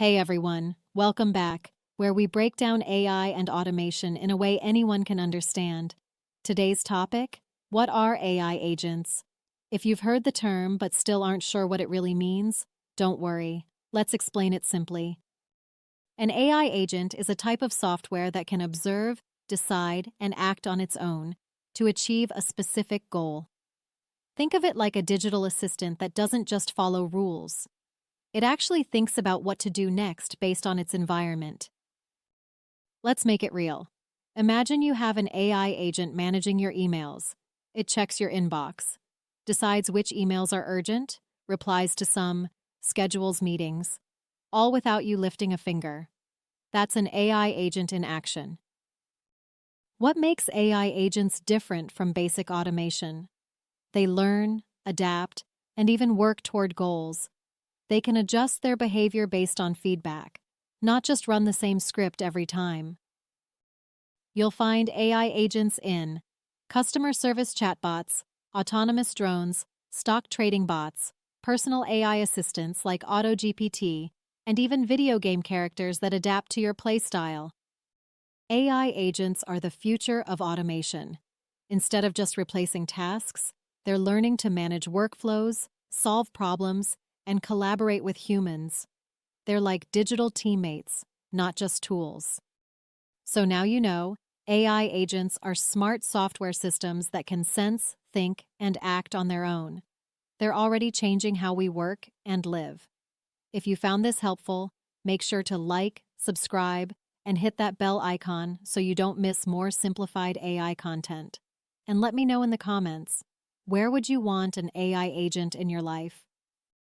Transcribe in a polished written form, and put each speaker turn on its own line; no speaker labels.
Hey everyone, welcome back, where we break down AI and automation in a way anyone can understand. Today's topic: what are AI agents? If you've heard the term but still aren't sure what it really means, don't worry. Let's explain it simply. An AI agent is a type of software that can observe, decide, and act on its own to achieve a specific goal. Think of it like a digital assistant that doesn't just follow rules. It actually thinks about what to do next based on its environment. Let's make it real. Imagine you have an AI agent managing your emails. It checks your inbox, decides which emails are urgent, replies to some, schedules meetings, all without you lifting a finger. That's an AI agent in action. What makes AI agents different from basic automation? They learn, adapt, and even work toward goals. They can adjust their behavior based on feedback, not just run the same script every time. You'll find AI agents in customer service chatbots, autonomous drones, stock trading bots, personal AI assistants like AutoGPT, and even video game characters that adapt to your playstyle. AI agents are the future of automation. Instead of just replacing tasks, they're learning to manage workflows, solve problems, and collaborate with humans. They're like digital teammates, not just tools. So now you know, AI agents are smart software systems that can sense, think, and act on their own. They're already changing how we work and live. If you found this helpful, make sure to like, subscribe, and hit that bell icon so you don't miss more simplified AI content. And let me know in the comments, where would you want an AI agent in your life?